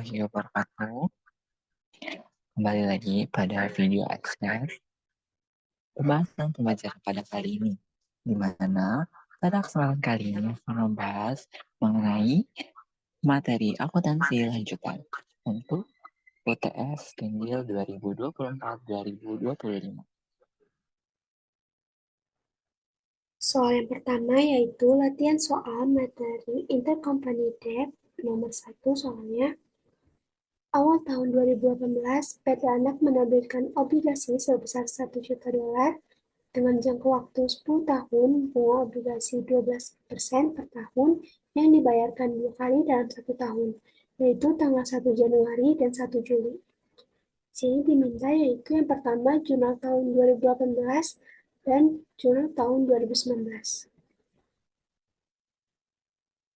warahmatullahi wabarakatuh. Kembali lagi pada video Express. Pembahasan pembelajaran pada kali ini, di mana pada kesempatan kali ini membahas mengenai materi akuntansi lanjutan untuk UTS Ganjil 2024-2025. Soal yang pertama yaitu latihan soal materi Intercompany Debt nomor 1 soalnya. Awal tahun 2018, PT Anak menerbitkan obligasi sebesar 1 juta dolar dengan jangka waktu 10 tahun, bunga obligasi 12% per tahun yang dibayarkan 2 kali dalam 1 tahun, yaitu tanggal 1 Januari dan 1 Juli. Sini diminta yaitu yang pertama jurnal tahun 2018 dan jurnal tahun 2019.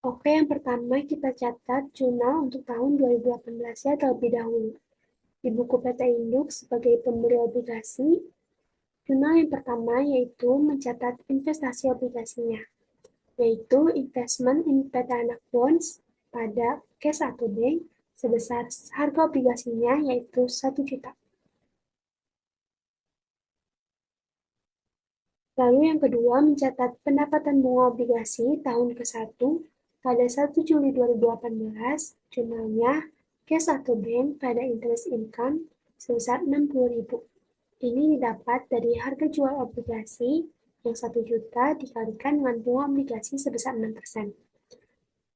Oke, yang pertama kita catat jurnal untuk tahun 2018 ya terlebih dahulu. Di buku PT Induk sebagai pemberi obligasi, jurnal yang pertama yaitu mencatat investasi obligasinya, yaitu investment in PT Anak Bonds pada cash atau bank sebesar harga obligasinya yaitu 1 juta. Lalu yang kedua mencatat pendapatan bunga obligasi tahun ke-1 pada 1 Juli 2018, jurnalnya cash atau bank pada interest income sebesar 60.000. Ini didapat dari harga jual obligasi yang 1 juta dikalikan dengan bunga obligasi sebesar 6%.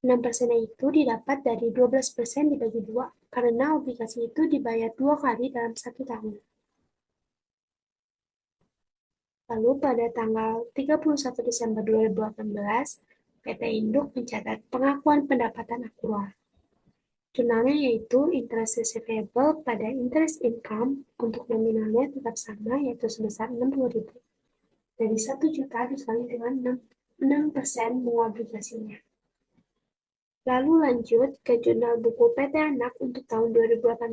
6% itu didapat dari 12% dibagi 2, karena obligasi itu dibayar 2 kali dalam 1 tahun. Lalu pada tanggal 31 Desember 2018, PT Induk mencatat pengakuan pendapatan akrual. Jurnalnya yaitu interest receivable pada interest income untuk nominalnya tetap sama yaitu sebesar 60.000. Dari 1 juta dikali dengan 6% bunga obligasinya. Lalu lanjut ke jurnal buku PT Anak untuk tahun 2018.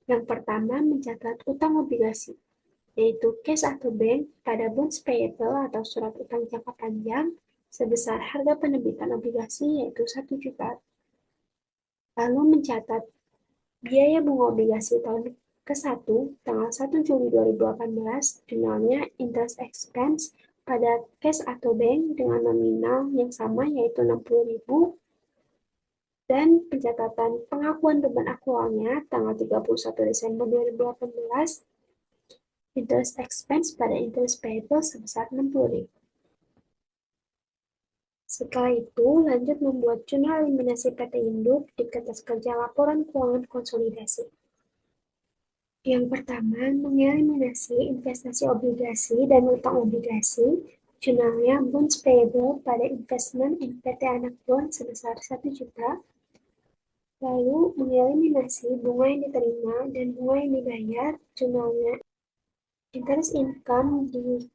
Yang pertama mencatat utang obligasi, yaitu cash atau bank pada bonds payable atau surat utang jangka panjang sebesar harga penerbitan obligasi yaitu 1 juta. Lalu mencatat biaya bunga obligasi tahun ke-1 tanggal 1 Juli 2018, jurnalnya interest expense pada cash atau bank dengan nominal yang sama yaitu 60.000 dan pencatatan pengakuan beban akrualnya tanggal 31 Desember 2018, interest expense pada interest payable sebesar 60.000. Setelah itu, lanjut membuat jurnal eliminasi PT Induk di kertas kerja laporan keuangan konsolidasi. Yang pertama, mengeliminasi investasi obligasi dan utang obligasi, jurnalnya bonds payable pada investment in PT Anak Bond sebesar 1 juta, lalu mengeliminasi bunga yang diterima dan bunga yang dibayar, jurnalnya interest income di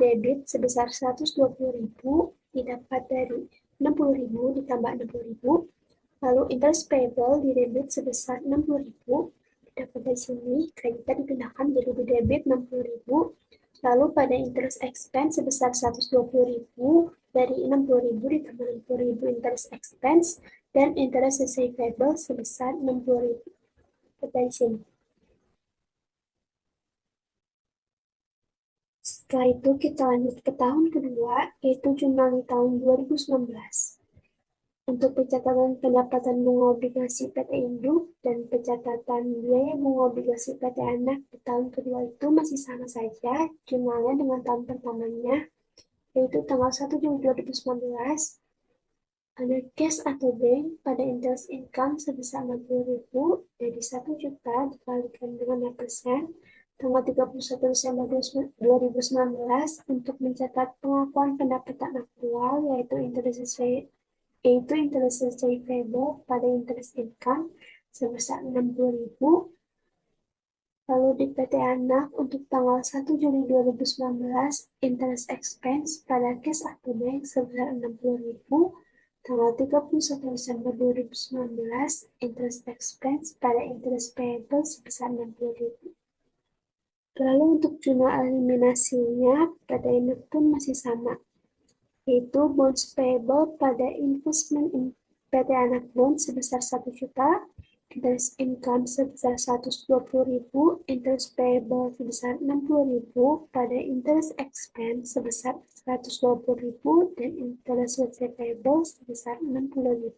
debit sebesar 120.000 didapat dari 60.000 ditambah 60.000, lalu interest payable di debit sebesar 60.000 didapat dari sini, kreditnya dipindahkan jadi di debit 60.000, lalu pada interest expense sebesar 120.000 dari 60.000 ditambah 60.000 interest expense dan interest receivable sebesar 60.000 dari sini. Setelah itu kita lanjut ke tahun kedua, yaitu jurnal di tahun 2019. Untuk pencatatan pendapatan bunga obligasi PT Induk dan pencatatan biaya bunga obligasi PT Anak di tahun kedua itu masih sama saja, jurnalnya dengan tahun pertamanya, yaitu tanggal 1 Juli 2019, ada cash atau bank pada interest income sebesar 60.000 dari 1 juta dikalikan dengan 6%, tanggal 31 Desember 2019 untuk mencatat pengakuan pendapatan aktual yaitu interest receivable pada interest income sebesar 60.000. Lalu di PT Anak untuk tanggal 1 Juli 2019 interest expense pada cash atau bank sebesar 60.000. Tanggal 31 Desember 2019 interest expense pada interest payable sebesar 60.000. Lalu untuk jurnal eliminasinya pada Induk pun masih sama, yaitu bonds payable pada investment in PT Anak Bond sebesar 1 juta, interest income sebesar 120.000, interest payable sebesar 60.000, pada interest expense sebesar 120.000, dan interest receivable sebesar 60.000.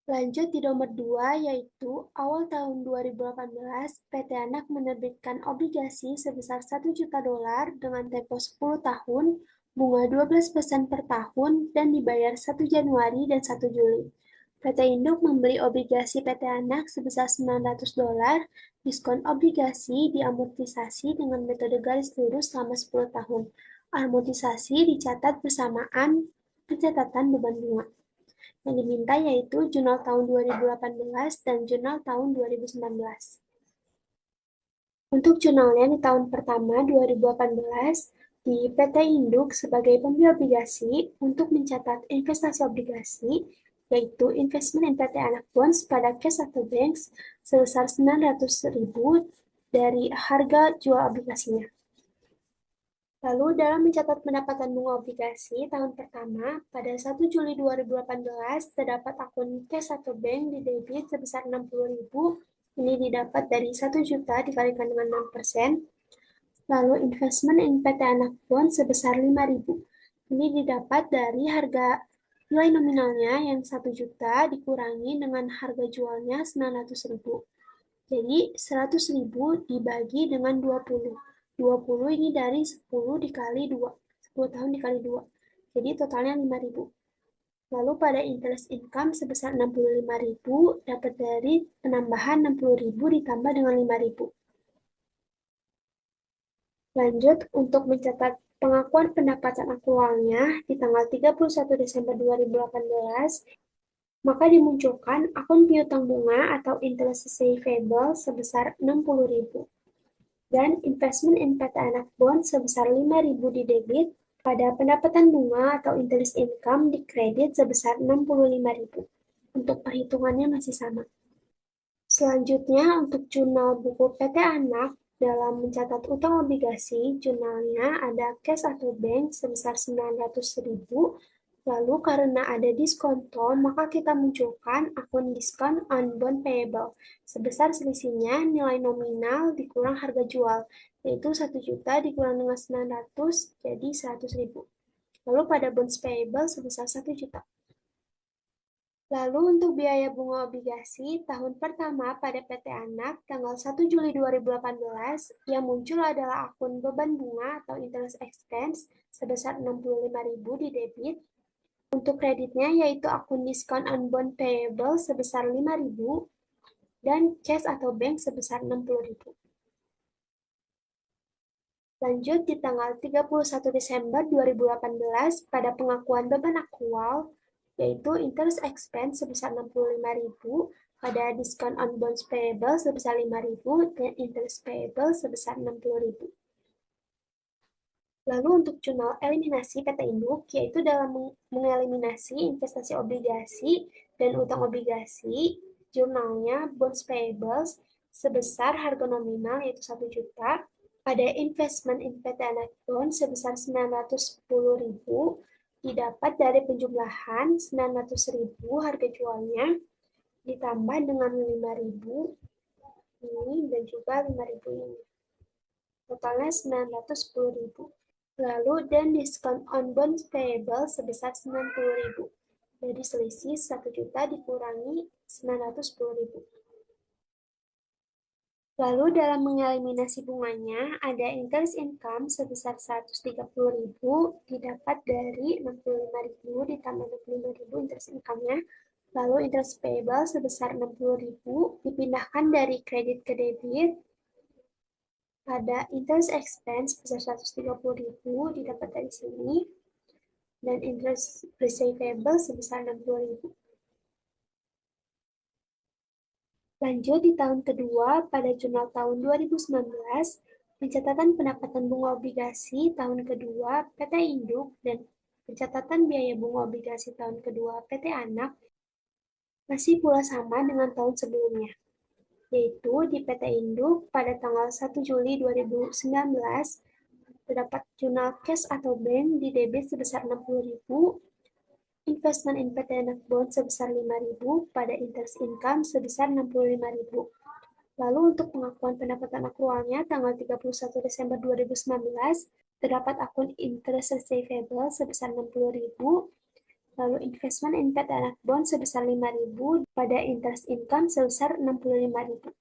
Lanjut di nomor 2, yaitu awal tahun 2018, PT Anak menerbitkan obligasi sebesar 1 juta dolar dengan tempo 10 tahun, bunga 12% per tahun, dan dibayar 1 Januari dan 1 Juli. PT Induk membeli obligasi PT Anak sebesar 900 dolar, diskon obligasi diamortisasi dengan metode garis lurus selama 10 tahun. Amortisasi dicatat bersamaan pencatatan beban bunga. Yang diminta yaitu jurnal tahun 2018 dan jurnal tahun 2019. Untuk jurnalnya di tahun pertama 2018, di PT Induk sebagai pembeli obligasi untuk mencatat investasi obligasi, yaitu investment in PT Anak Bonds pada cash atau banks sebesar 900.000 dari harga jual obligasinya. Lalu dalam mencatat pendapatan bunga obligasi tahun pertama, pada 1 Juli 2018 terdapat akun cash atau bank di debit sebesar 60.000. Ini didapat dari 1 juta dikalikan dengan 6%. Lalu investment in PT Anak Bond sebesar 5.000. Ini didapat dari harga nilai nominalnya yang 1 juta dikurangi dengan harga jualnya 900.000. Jadi 100.000 dibagi dengan 20. 20 ini dari 10 dikali 2. 10 tahun dikali 2. Jadi totalnya 5.000. Lalu pada interest income sebesar 65.000 dapat dari penambahan 60.000 ditambah dengan 5.000. Lanjut, untuk mencatat pengakuan pendapatan akrualnya di tanggal 31 Desember 2018, maka dimunculkan akun piutang bunga atau interest receivable sebesar 60.000 dan investment in PT Anak Bond sebesar 5.000 di debit, pada pendapatan bunga atau interest income di kredit sebesar 65.000. Untuk perhitungannya masih sama. Selanjutnya, untuk jurnal buku PT Anak, dalam mencatat utang obligasi, jurnalnya ada cash atau bank sebesar 900.000, lalu karena ada diskonto, maka kita munculkan akun diskon on bond payable, sebesar selisihnya nilai nominal dikurang harga jual, yaitu 1 juta dikurang dengan 900, jadi 100.000. Lalu pada bonds payable sebesar 1 juta. Lalu untuk biaya bunga obligasi tahun pertama pada PT Anak tanggal 1 Juli 2018 yang muncul adalah akun beban bunga atau interest expense sebesar 65.000 di debit. Untuk kreditnya yaitu akun diskon on bond payable sebesar 5.000 dan cash atau bank sebesar 60.000. Lanjut di tanggal 31 Desember 2018 pada pengakuan beban akrual yaitu interest expense sebesar 65.000 pada diskon on bonds payable sebesar 5.000 dan interest payable sebesar 60.000. Lalu untuk jurnal eliminasi PT Induk, yaitu dalam mengeliminasi investasi obligasi dan utang obligasi, jurnalnya bonds payables sebesar harga nominal yaitu 1 juta, pada investment in PT Anak Bond sebesar 910.000 didapat dari penjumlahan 900.000 harga jualnya ditambah dengan 5.000 ini dan juga 5.000 ini. Totalnya 910.000. Lalu dan diskon on bonds payable sebesar 90.000. Jadi selisih 1 juta dikurangi 910.000. Lalu dalam mengeliminasi bunganya, ada interest income sebesar 130.000 didapat dari 65.000 ditambah 65.000 interest income-nya. Lalu interest payable sebesar 60.000 dipindahkan dari kredit ke debit. Ada interest expense sebesar 130.000 didapat dari sini. Dan interest receivable sebesar 60.000. Lanjut di tahun kedua, pada jurnal tahun 2019, pencatatan pendapatan bunga obligasi tahun kedua PT Induk dan pencatatan biaya bunga obligasi tahun kedua PT Anak masih pula sama dengan tahun sebelumnya, yaitu di PT Induk pada tanggal 1 Juli 2019 terdapat jurnal cash atau bank di debit sebesar 60.000 investment in PT Anak Bond sebesar 5.000 pada interest income sebesar 65.000. Lalu untuk pengakuan pendapatan akrualnya tanggal 31 Desember 2019 terdapat akun interest receivable sebesar 60.000, lalu investment in PT Anak Bond sebesar 5.000 pada interest income sebesar 65.000.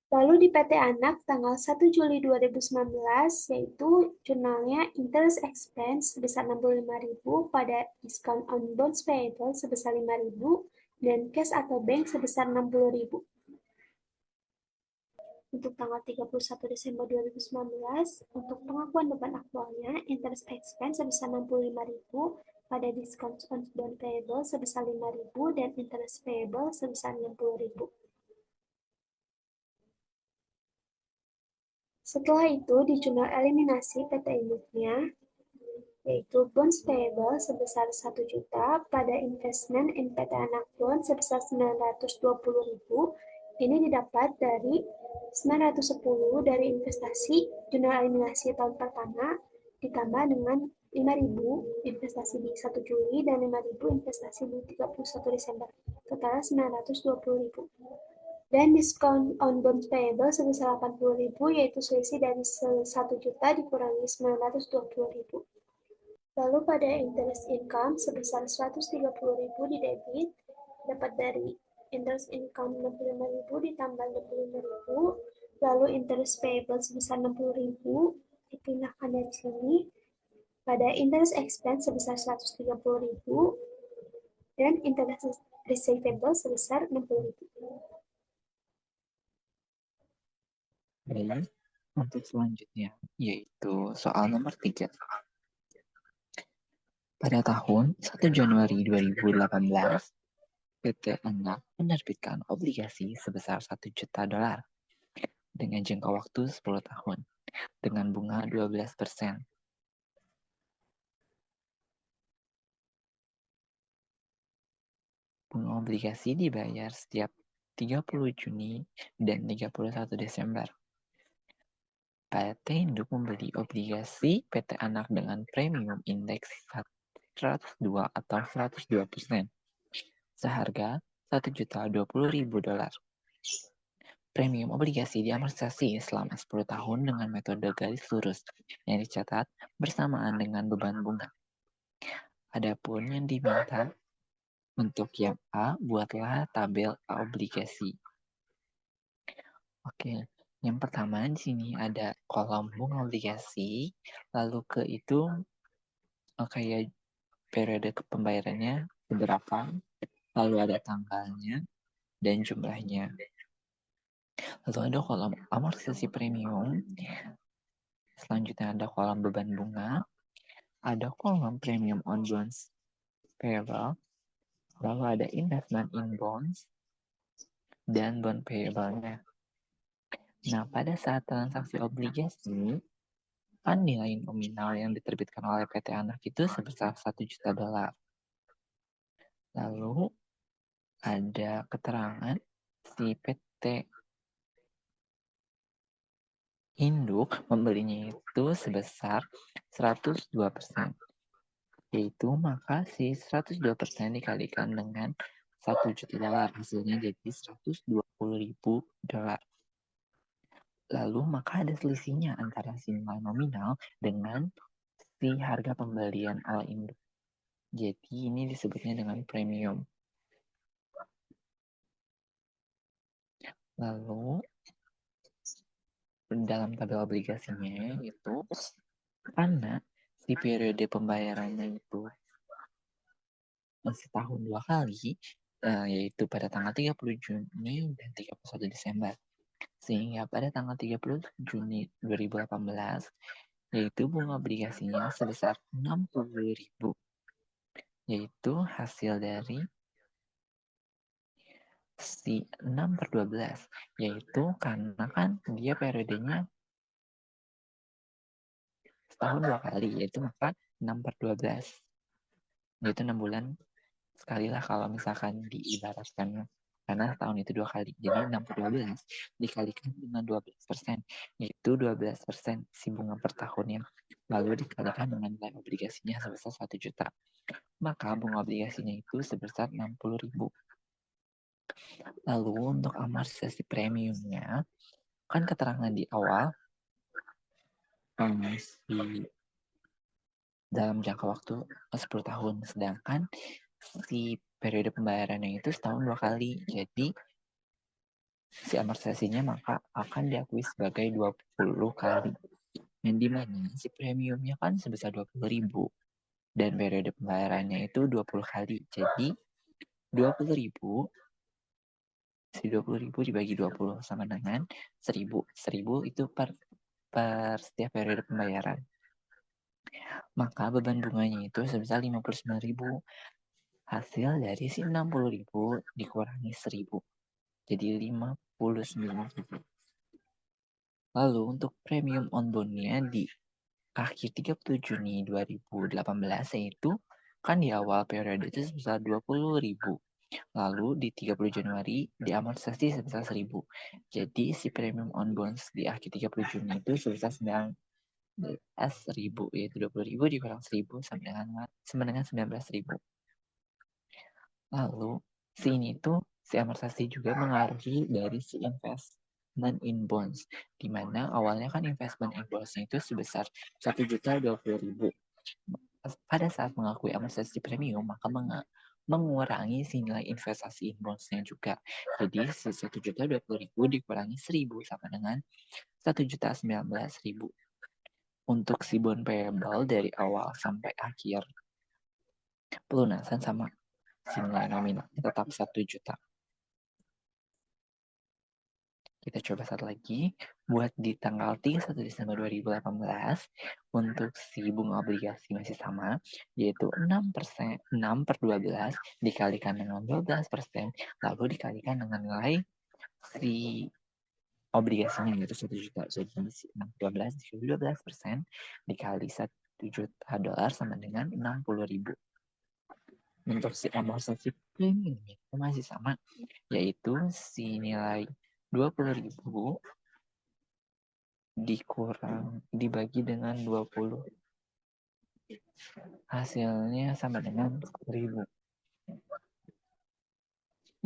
Lalu di PT Anak tanggal 1 Juli 2019, yaitu jurnalnya interest expense sebesar 65.000 pada discount on bonds payable sebesar 5.000 dan cash atau bank sebesar 60.000. Untuk tanggal 31 Desember 2019, untuk pengakuan beban aktualnya, interest expense sebesar 65.000 pada discount on bond payable sebesar 5.000 dan interest payable sebesar 60.000. Setelah itu, di jurnal eliminasi PT Induknya, yaitu bonds payable sebesar 1 juta pada investment in PT Anak Bond sebesar 920.000, ini didapat dari 910 dari investasi jurnal eliminasi tahun pertama ditambah dengan 5.000 investasi di 1 Juli dan 5.000 investasi di 31 Desember. Totalnya 920.000. Dan diskon on bonds payable sebesar 80.000, yaitu selisih dari 1 juta dikurangi 920.000. Lalu pada interest income sebesar 130.000 di debit, dapat dari interest income 65.000 ditambah 65.000, lalu interest payable sebesar 60.000 dipindahkan dari sini, pada interest expense sebesar 130.000 dan interest receivable sebesar 60.000. Baik, untuk selanjutnya, yaitu soal nomor 3. Pada tahun 1 Januari 2018, PT Anak menerbitkan obligasi sebesar 1 juta dolar dengan jangka waktu 10 tahun dengan bunga 12%. Bunga obligasi dibayar setiap 30 Juni dan 31 Desember. PT Induk membeli obligasi PT Anak dengan premium indeks 102 atau 102%, seharga 1.020.000 dolar. Premium obligasi diamortisasi selama 10 tahun dengan metode garis lurus yang dicatat bersamaan dengan beban bunga. Adapun yang diminta untuk yang A, buatlah tabel obligasi. Oke, yang pertama di sini ada kolom bunga obligasi, lalu ke itu kayak periode pembayarannya berapa, lalu ada tanggalnya dan jumlahnya. Lalu ada kolom amortisasi premium, selanjutnya ada kolom beban bunga, ada kolom premium on bonds payable, lalu ada investment in bonds, dan bond payable-nya. Nah, pada saat transaksi obligasi, kan nilai nominal yang diterbitkan oleh PT Anak itu sebesar 1 juta dolar. Lalu ada keterangan si PT Induk membelinya itu sebesar 102%. Yaitu maka si 102% dikalikan dengan 1 juta dolar, hasilnya jadi 120.000 dolar. Lalu maka ada selisihnya antara si nilai nominal dengan si harga pembelian oleh induk. Jadi ini disebutnya dengan premium. Lalu dalam tabel obligasinya itu karena si periode pembayarannya itu masih tahun 2 kali, yaitu pada tanggal 30 Juni dan 31 Desember. Sehingga pada tanggal 30 Juni 2018, yaitu bunga obligasinya sebesar 60.000, yaitu hasil dari si 6/12, yaitu karena kan dia periodenya setahun 2 kali, yaitu maka 6/12, yaitu 6 bulan sekali lah kalau misalkan diibaratkan, karena tahun itu 2 kali, jadi 6/12 dikalikan dengan 12%, yaitu 12% si bunga per tahunnya. lalu dikalikan dengan nilai obligasinya sebesar 1 juta. Maka bunga obligasinya itu sebesar 60.000. Lalu untuk amortisasi premiumnya, kan keterangan di awal dalam jangka waktu 10 tahun, sedangkan si periode pembayarannya itu setahun 2 kali. Jadi si amortisasinya maka akan diakui sebagai 20 kali. Yang dimana si premiumnya kan sebesar 20.000 dan periode pembayarannya itu 20 kali. Jadi 20.000 si 20.000 dibagi 20 sama dengan 1.000. 1.000 itu per setiap periode pembayaran. Maka beban bunganya itu sebesar 59.000. Hasil dari si 60.000 dikurangi 1.000. Jadi 59.000. Lalu untuk premium on bond-nya di akhir 30 Juni 2018 yaitu kan di awal periode itu sebesar 20.000. Lalu di 30 Januari diamortisasi sebesar 1.000. Jadi si premium on bonds di akhir 30 Juni itu sebesar 19.000, yaitu 20.000 dikurang 1.000 sama dengan 19.000. Lalu si ini tuh si amortisasi juga mengaruhi dari si investment in bonds, di mana awalnya kan investment in bonds itu sebesar 1.020.000. Pada saat mengakui amortisasi premium, maka mengurangi si nilai investasi in bonds-nya juga. Jadi 1.020.000 dikurangi 1.000 sama dengan 1.019.000. Untuk si bond payable dari awal sampai akhir pelunasan sama si nilai nominalnya tetap 1 juta. Kita coba satu lagi. Buat di tanggal 31 Desember 2018, untuk si bunga obligasi masih sama, yaitu 6/12 dikalikan dengan 12%, lalu dikalikan dengan nilai si obligasinya, yaitu 1 juta. Jadi si 6/12 dikali 12% dikali 1 juta dolar sama dengan 60.000. Untuk si amortisasi premium itu masih sama, yaitu si nilai 20.000 dibagi dengan 20. Hasilnya sama dengan 1.000.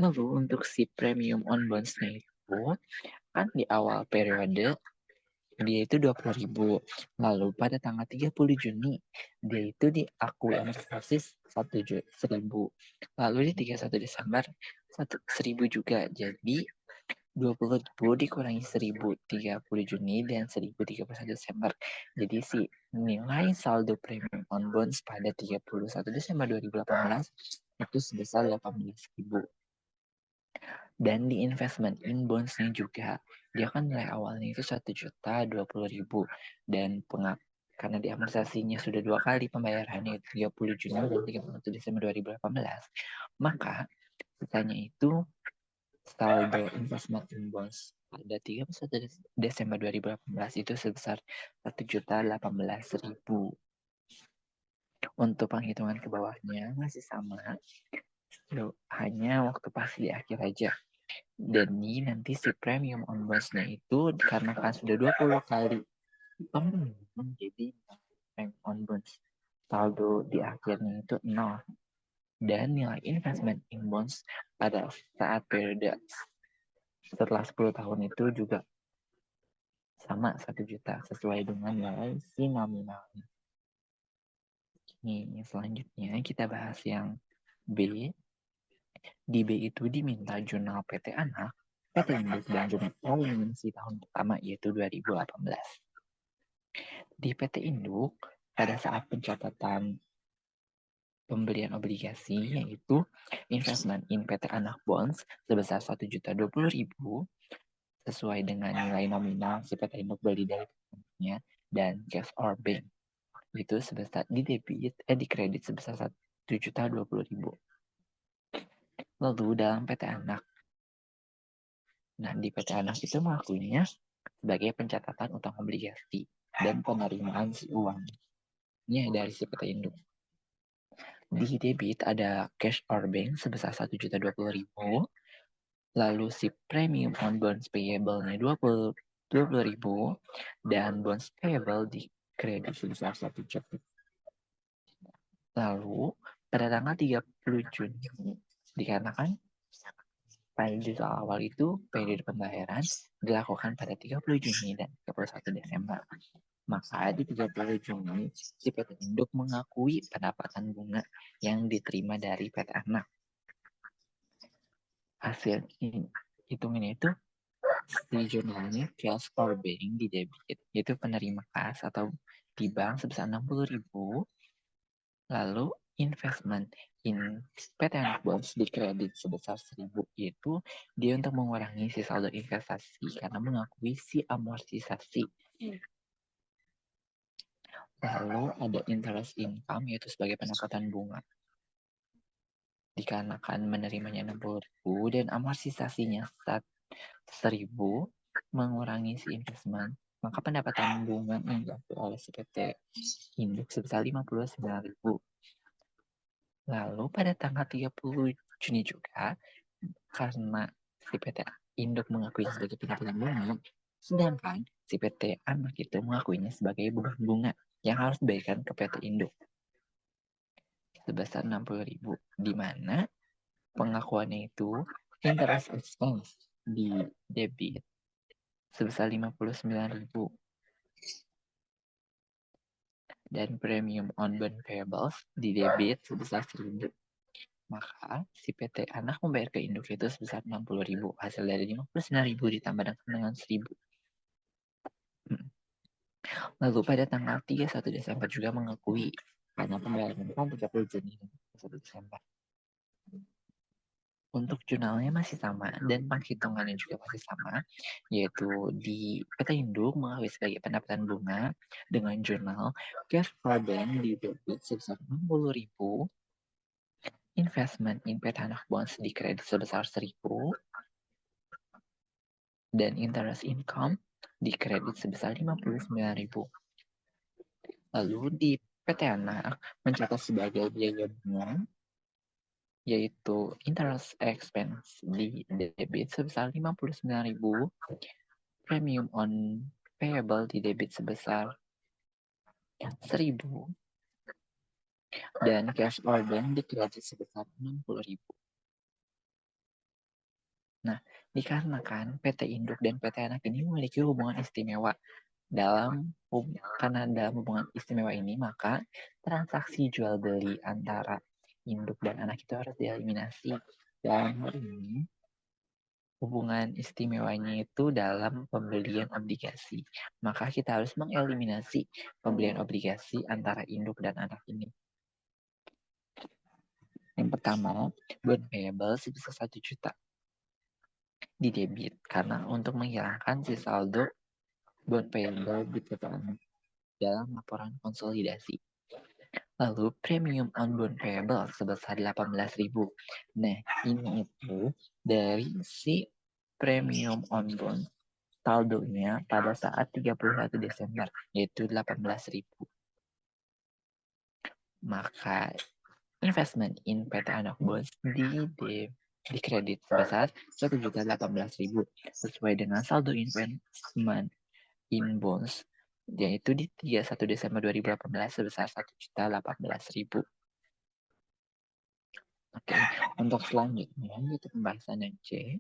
Lalu untuk si premium on bonds-nya itu kan di awal periode dia itu 20.000. Lalu pada tanggal 30 Juni dia itu diakui amortisasi 1.000. Lalu di 31 Desember 1.000 juga. Jadi 20.000 dikurangi 1.000 30 Juni dan 1.000 31 Desember. Jadi si nilai saldo premium on bonds pada 31 Desember 2018 itu sebesar 18.000. Dan di investment in bonds-nya juga, dia kan nilai awalnya itu 1.020.000 dan karena diamortisasinya sudah 2 kali pembayarannya, 30 Juni dan 31 Desember 2018, maka sisanya itu saldo investment in bonds pada 31 Desember 2018 itu sebesar 1.018.000. Untuk penghitungan ke bawahnya masih sama, hanya waktu pas di akhir aja. Dan nanti si premium on bonds-nya itu dikarenakan sudah 20 kali jadi premium on bonds saldo di akhirnya itu 0. Dan nilai investment in bonds pada saat periode setelah 10 tahun itu juga sama 1 juta sesuai dengan nilai si nominal. Nih, selanjutnya kita bahas yang B. Di B itu diminta jurnal PT Anak, PT Induk, dan jurnal eliminasi tahun pertama yaitu 2018. Di PT Induk, pada saat pencatatan pembelian obligasi yaitu investment in PT Anak Bonds sebesar 1.020.000 sesuai dengan nilai nominal si PT Induk beli dari banknya dan cash or bank itu sebesar di kredit sebesar 1.020.000. Lalu dalam PT Anak, nah di PT Anak itu mengakuinya sebagai pencatatan utang obligasi dan penerimaan si uangnya dari si PT Induk. Di debit ada cash or bank sebesar 1.020.000. Lalu si premium on bonds payable-nya 20.000 dan bonds payable kredit sebesar 1 juta. Lalu pada tanggal 30 Juni dikarenakan pada juzul awal itu periode pembayaran dilakukan pada 30 Juni dan 31 Desember. Maka di 30 Juni si PT Induk mengakui pendapatan bunga yang diterima dari PT Anak. Hasil hitungannya itu si jurnalnya cash for bank di debit, yaitu penerima kas atau di bank sebesar 60.000, lalu investment in PT Anak Bonds di kredit sebesar 1.000 itu dia untuk mengurangi si saldo investasi karena mengakui si amortisasi. Lalu ada interest income yaitu sebagai pendapatan bunga. Dikarenakan menerimanya 60.000 dan amortisasinya 1.000 mengurangi si investment, maka pendapatan bunga yang diambil oleh si PT Induk sebesar 59.000. Lalu pada tanggal 30 Juni juga, karena si PT Induk mengakui sebagai pendapatan bunga, sedangkan si PT Anak itu mengakuinya sebagai beban bunga yang harus diberikan ke PT Induk sebesar 60.000, di mana pengakuannya itu interest expense di debit sebesar 59.000 dan premium on bond payables di debit sebesar 1.000. Maka si PT Anak membayar ke Induk itu sebesar 60.000. Hasil dari 59.000 ditambah dengan 1.000. Lalu pada tanggal 31 Desember juga mengakui karena pembayaran kan 30 Juni dan 1 Desember. Untuk jurnalnya masih sama dan penghitungannya juga masih sama, yaitu di PT Induk mengakui sebagai pendapatan bunga dengan jurnal cash for bank di debit sebesar 60.000, investment in PT Anak Bonds di kredit sebesar 1.000, dan interest income di kredit sebesar 59.000. Lalu di PT Anak mencatat sebagai biaya bunga yaitu interest expense di debit sebesar 59.000, premium on payable di debit sebesar 1.000, dan cash or bank di kredit sebesar 60.000. Nah, dikarenakan PT Induk dan PT Anak ini memiliki hubungan istimewa karena dalam hubungan istimewa ini, maka transaksi jual beli antara Induk dan Anak itu harus dieliminasi. Dan hal ini hubungan istimewanya itu dalam pembelian obligasi. Maka kita harus mengeliminasi pembelian obligasi antara Induk dan Anak ini. Yang pertama, bond payable sebesar 1 juta di debit karena untuk menghilangkan si saldo bond payable di PT Anak dalam laporan konsolidasi. Lalu premium on bond payable sebesar 18.000. Nah, ini itu dari si premium on bond saldonya pada saat 31 Desember, yaitu 18.000. Maka investment in PT Anak Bonds di kredit sebesar 1.018.000 sesuai dengan saldo investment in bonds yaitu di 31 Desember 2018 sebesar 1.018.000. Oke, untuk selanjutnya yaitu pembahasan yang C.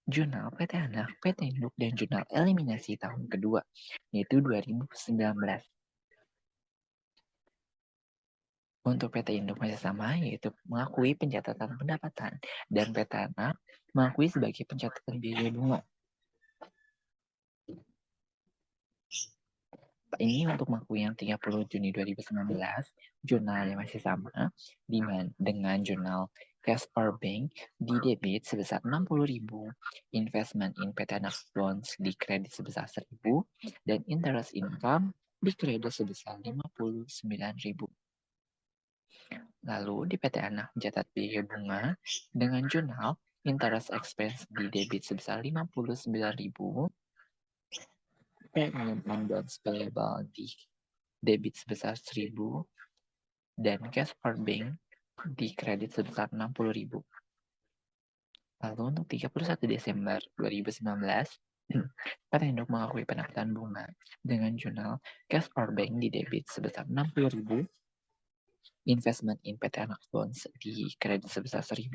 Jurnal PT Anak, PT Induk, dan jurnal eliminasi tahun kedua, yaitu 2019. Untuk PT Induk masih sama, yaitu mengakui pencatatan pendapatan, dan PT Anak mengakui sebagai pencatatan biaya bunga. Ini untuk mengakui yang 30 Juni 2019, jurnalnya masih sama dengan jurnal cash or bank di debit sebesar 60.000, investment in PT Anak Bonds di kredit sebesar 1.000, dan interest income di kredit sebesar 59.000. Lalu di PT Anak mencatat biaya bunga dengan jurnal interest expense di debit sebesar 59.000, premium on bonds payable di debit sebesar 1.000, dan cash for bank di kredit sebesar 60.000. Lalu untuk 31 Desember 2019, PT Induk mengakui pendapatan bunga dengan jurnal cash or bank di debit sebesar 60.000, investment in PT Anak Bonds di kredit sebesar 1.000,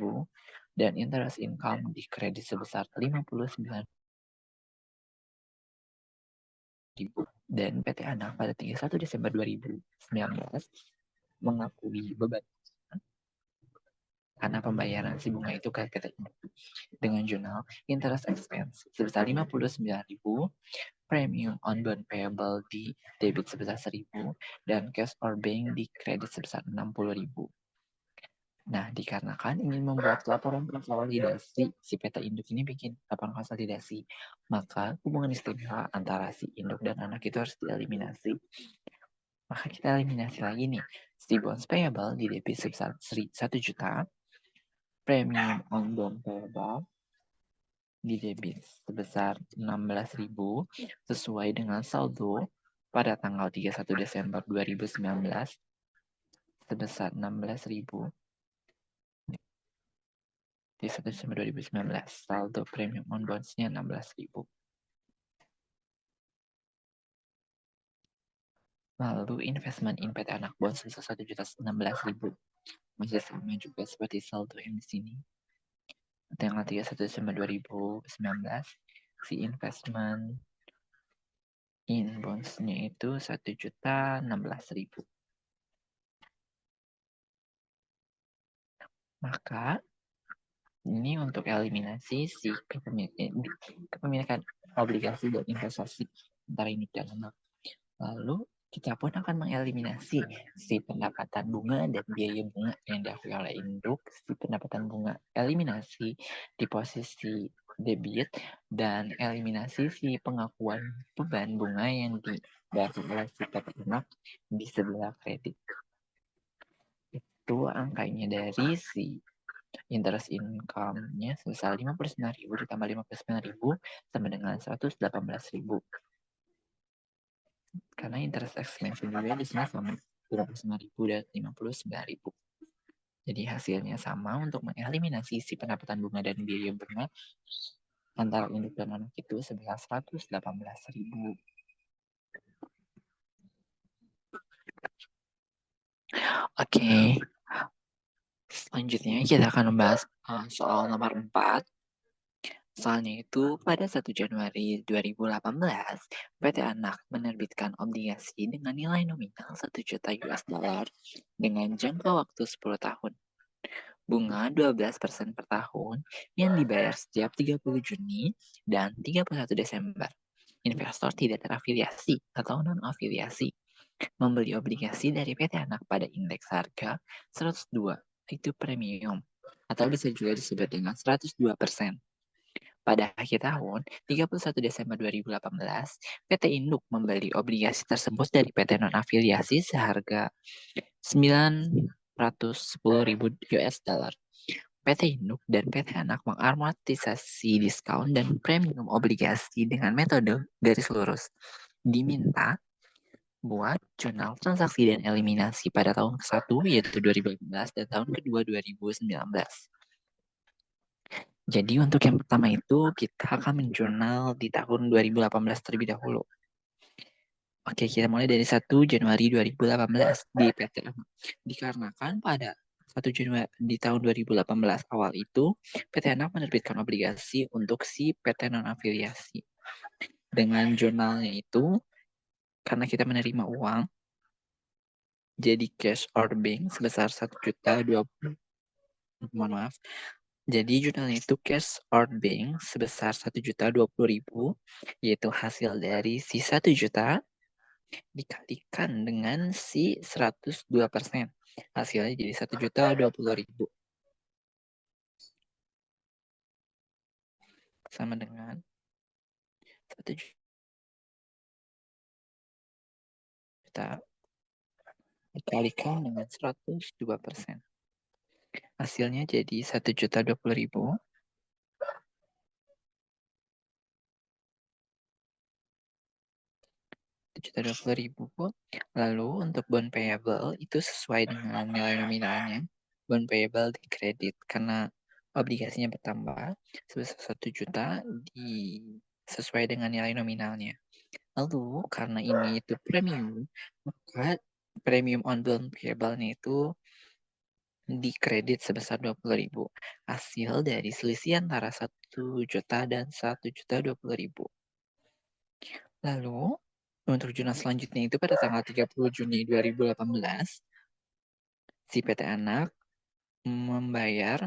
dan interest income di kredit sebesar 59.000. Dan PT Anak pada 31 Desember 2019 mengakui beban karena pembayaran si bunga itu ke PT Induk dengan jurnal interest expense sebesar 59.000, premium on bond payable di debit sebesar 1.000, dan cash or bank di kredit sebesar 60.000. Nah, dikarenakan ingin membuat laporan konsolidasi, si PT Induk ini bikin laporan konsolidasi, maka hubungan istimewa antara si Induk dan anak itu harus dieliminasi. Maka kita eliminasi lagi nih, si bonds payable di debit sebesar 1 juta, premium on bond payable di debit sebesar 16.000 sesuai dengan saldo pada tanggal 31 Desember 2019 sebesar 16.000 di 1 Desember 2019. Saldo premium on bonds-nya 16.000. Lalu investment in PT Anak Bonds sebesar 1.016.000. Masih sama juga seperti saldo yang di sini. Tanggal 31 Desember 2019, si investment in bonds-nya itu 1.016.000. Maka ini untuk eliminasi si kepemilikan obligasi dan investasi antara ini dan anak. Lalu kita pun akan mengeliminasi si pendapatan bunga dan biaya bunga yang diakui oleh induk, si pendapatan bunga eliminasi di posisi debit, dan eliminasi si pengakuan beban bunga yang dibayar oleh si PT Anak di sebelah kredit. Itu angkanya dari si interest income-nya sebesar 59.000 ditambah 59.000 sama dengan 118.000. Karena interest expense juga di sini sama 59.000 dan 59.000. Jadi hasilnya sama untuk mengeliminasi si pendapatan bunga dan biaya bunga antara induk dan anak itu sebesar 118.000. Oke. Selanjutnya kita akan membahas soal nomor 4. Soalnya itu, pada 1 Januari 2018, PT Anak menerbitkan obligasi dengan nilai nominal 1 juta US dollar dengan jangka waktu 10 tahun. Bunga 12% per tahun yang dibayar setiap 30 Juni dan 31 Desember. Investor tidak terafiliasi atau non-afiliasi membeli obligasi dari PT Anak pada indeks harga 102, itu premium, atau bisa juga disebut dengan 102%. Pada akhir tahun, 31 Desember 2018, PT Induk membeli obligasi tersebut dari PT non-afiliasi seharga 910.000 US dollar. PT Induk dan PT Anak mengamortisasi diskon dan premium obligasi dengan metode garis lurus. Diminta buat jurnal transaksi dan eliminasi pada tahun ke-1 yaitu 2018 dan tahun kedua 2019. Jadi untuk yang pertama itu kita akan menjurnal di tahun 2018 terlebih dahulu. Oke, kita mulai dari 1 Januari 2018 di PT Anak. Dikarenakan pada 1 Januari di tahun 2018 awal itu, PT Anak menerbitkan obligasi untuk si PT non-afiliasi. Dengan jurnalnya itu, karena kita menerima uang, jadi cash or bank sebesar 1 juta 20, mohon maaf, jadi jurnalnya itu cash or bank sebesar 1.020.000, yaitu hasil dari si 1 juta dikalikan dengan si 102%. Hasilnya jadi 1.020.000. Sama dengan 1 juta dikalikan dengan 102%. Hasilnya jadi 1.020.000. Lalu untuk bond payable itu sesuai dengan nilai nominalnya. Bond payable di kredit karena obligasinya bertambah sebesar 1 juta sesuai dengan nilai nominalnya. Lalu karena ini itu premium, maka premium on bond payable-nya itu dikredit sebesar 20.000 hasil dari selisih antara 1 juta dan 1.020.000. Lalu untuk jurnal selanjutnya itu pada tanggal 30 Juni 2018 si PT Anak membayar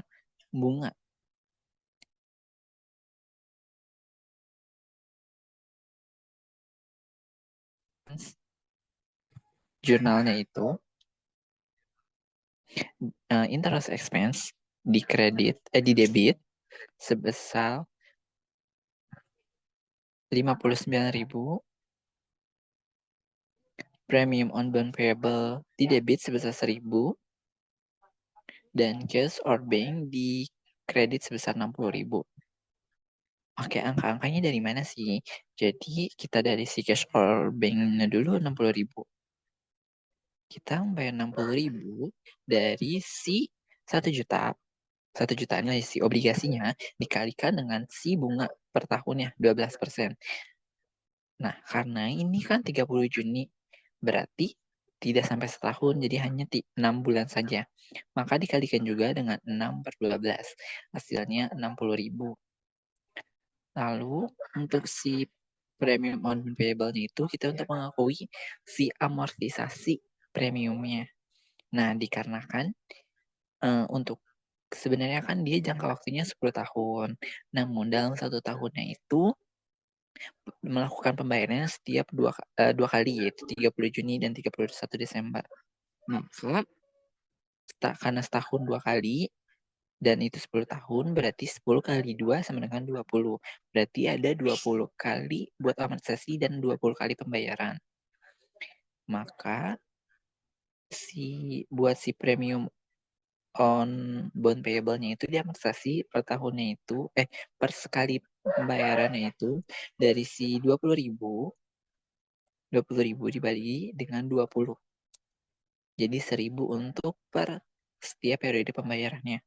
bunga jurnalnya itu interest expense di debit sebesar 59.000, premium on bond payable di debit sebesar 1.000, dan cash or bank di kredit sebesar 60.000. Oke, angka-angkanya dari mana sih? Jadi kita dari si cash or bank-nya dulu 60.000. Kita membayar 60.000 dari si 1 juta. 1 juta nilai si obligasinya dikalikan dengan si bunga per tahunnya 12%. Nah, karena ini kan 30 Juni, berarti tidak sampai setahun, jadi hanya 6 bulan saja. Maka dikalikan juga dengan 6 per 12, hasilnya 60.000. Lalu untuk si premium on payable-nya itu kita untuk mengakui si amortisasi premiumnya. Nah, dikarenakan untuk sebenarnya kan dia jangka waktunya 10 tahun. Namun dalam 1 tahunnya itu melakukan pembayarannya setiap dua kali, yaitu 30 Juni dan 31 Desember. Maka karena setahun 2 kali, dan itu 10 tahun, berarti 10 kali 2 sama dengan 20. Berarti ada 20 kali buat amortisasi dan 20 kali pembayaran. Maka buat si premium on bond payable-nya itu diamortisasi per tahunnya itu, per sekali pembayarannya itu dari si 20.000 dibagi dengan 20. Jadi 1.000 untuk per setiap periode pembayarannya.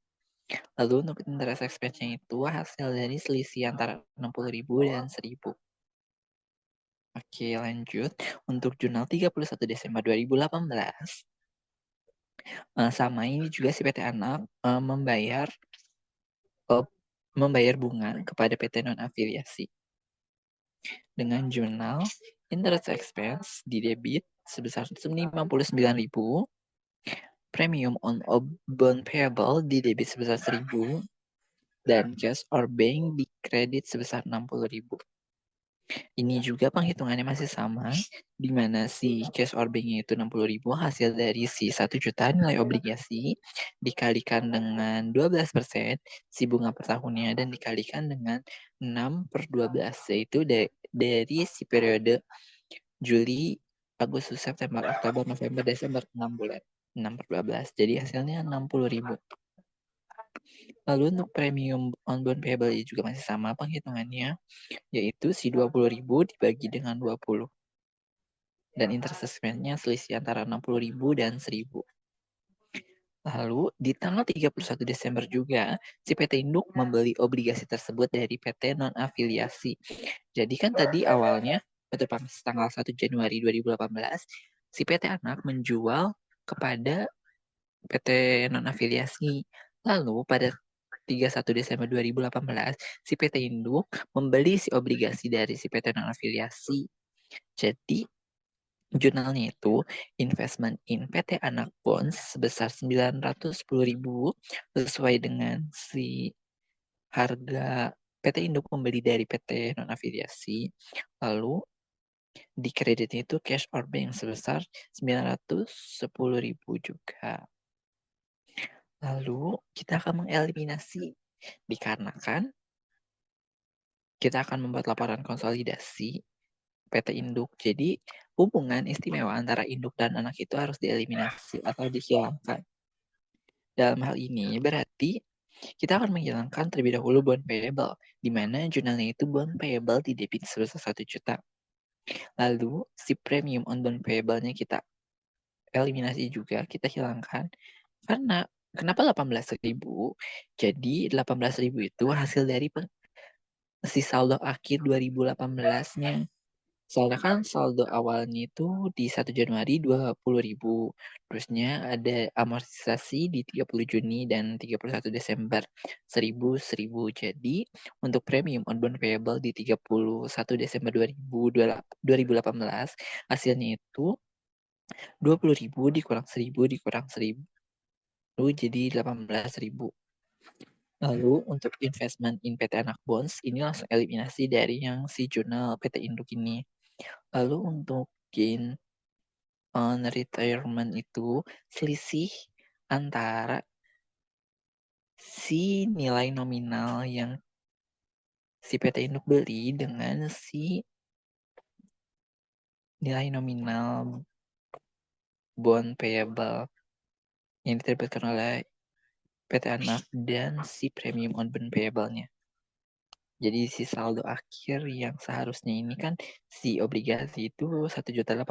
Lalu untuk interest expense-nya itu hasil dari selisih antara 60.000 dan 1.000. Oke, lanjut. Untuk jurnal 31 Desember 2018, sama ini juga si PT Anak membayar bunga kepada PT non-afiliasi dengan jurnal interest expense di debit sebesar 59.000, premium on bond payable di debit sebesar 1.000, dan cash or bank di kredit sebesar 60.000. Ini juga penghitungannya masih sama, di mana si cash or bank-nya itu 60.000 hasil dari si 1 juta nilai obligasi, dikalikan dengan 12% si bunga per tahunnya, dan dikalikan dengan 6 per 12, yaitu dari si periode Juli, Agustus, September, Oktober, November, Desember, 6 bulan. 6 per 12, jadi hasilnya 60.000. Lalu untuk premium on bond payable juga masih sama penghitungannya, yaitu si 20.000 dibagi dengan 20. Dan interest expense-nya selisih antara 60.000 dan 1.000. Lalu di tanggal 31 Desember juga, si PT Induk membeli obligasi tersebut dari PT non-afiliasi. Jadi kan tadi awalnya, pada tanggal 1 Januari 2018, si PT Anak menjual kepada PT non-afiliasi. Lalu pada 31 Desember 2018, si PT Induk membeli si obligasi dari si PT non-afiliasi. Jadi, jurnalnya itu investment in PT Anak Bonds sebesar 910.000 sesuai dengan si harga PT Induk membeli dari PT non-afiliasi. Lalu, di kreditnya itu cash or bank sebesar 910.000 juga. Lalu kita akan mengeliminasi dikarenakan kita akan membuat laporan konsolidasi PT Induk. Jadi hubungan istimewa antara induk dan anak itu harus dieliminasi atau dihilangkan. Dalam hal ini berarti kita akan menghilangkan terlebih dahulu bond payable, di mana jurnalnya itu bond payable di debit sebesar 1 juta. Lalu si premium on bond payable-nya kita eliminasi juga, kita hilangkan. Karena kenapa 18.000? Jadi 18.000 itu hasil dari si saldo akhir 2018-nya. Soalnya kan saldo awalnya itu di 1 Januari 20.000, terusnya ada amortisasi di 30 Juni dan 31 Desember 1.000. Jadi untuk premium on bond payable di 31 Desember 2018 hasilnya itu 20.000 dikurang 1.000 dikurang 1.000 jadi 18.000. Lalu untuk investment in PT Anak Bonds ini langsung eliminasi dari yang si jurnal PT Induk ini. Lalu untuk gain on retirement itu selisih antara si nilai nominal yang si PT Induk beli dengan si nilai nominal bond payable yang diterbitkan oleh PT Anak dan si premium on bond payable-nya. Jadi si saldo akhir yang seharusnya ini kan si obligasi itu 1.018.000.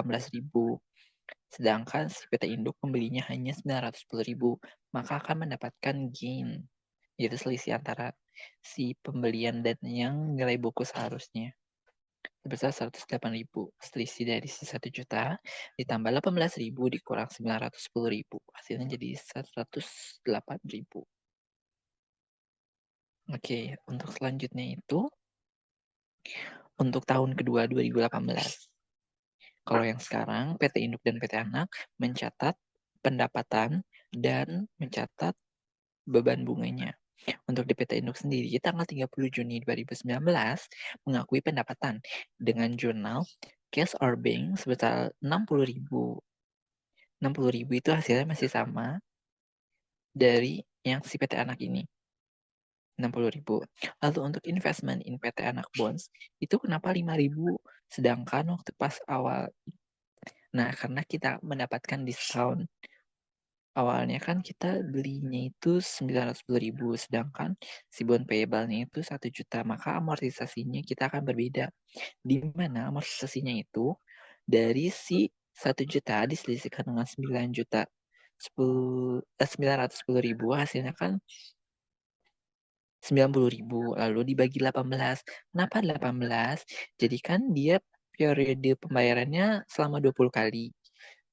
Sedangkan si PT Induk pembelinya hanya 910.000, maka akan mendapatkan gain, yaitu selisih antara si pembelian dan yang nilai buku seharusnya sebesar 108.000. Selisih dari si 1 juta ditambah 18.000 dikurang 910.000. Hasilnya jadi 108.000. Oke, untuk selanjutnya itu untuk tahun kedua 2018. Kalau yang sekarang PT Induk dan PT Anak mencatat pendapatan dan mencatat beban bunganya. Untuk di PT Induk sendiri, tanggal 30 Juni 2019 mengakui pendapatan dengan jurnal cash or bank sebesar 60.000. 60.000 itu hasilnya masih sama dari yang si PT Anak ini. 60.000. Lalu untuk investment in PT Anak Bonds, itu kenapa 5.000? Sedangkan waktu pas awal, nah karena kita mendapatkan diskon. Awalnya kan kita belinya itu 910.000, sedangkan si bond payable-nya itu 1 juta, maka amortisasinya kita akan berbeda. Di mana amortisasinya itu dari si 1 juta diselisihkan dengan 9 juta 910.000, hasilnya kan 90.000, lalu dibagi 18. Kenapa 18? Jadi kan dia periode pembayarannya selama 20 kali.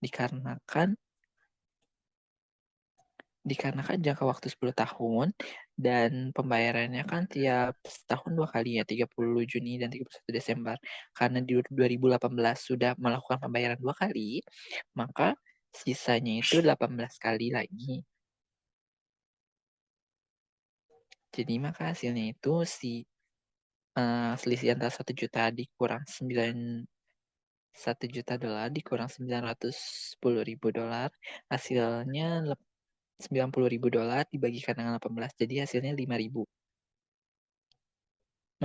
Dikarenakan jangka waktu 10 tahun dan pembayarannya kan tiap setahun 2 kali ya, 30 Juni dan 31 Desember. Karena di 2018 sudah melakukan pembayaran 2 kali, maka sisanya itu 18 kali lagi. Jadi maka hasilnya itu selisih antara 1 juta dikurang 1 juta dolar dikurang 910.000 dolar, hasilnya 90.000 dolar dibagikan dengan 18, jadi hasilnya 5.000.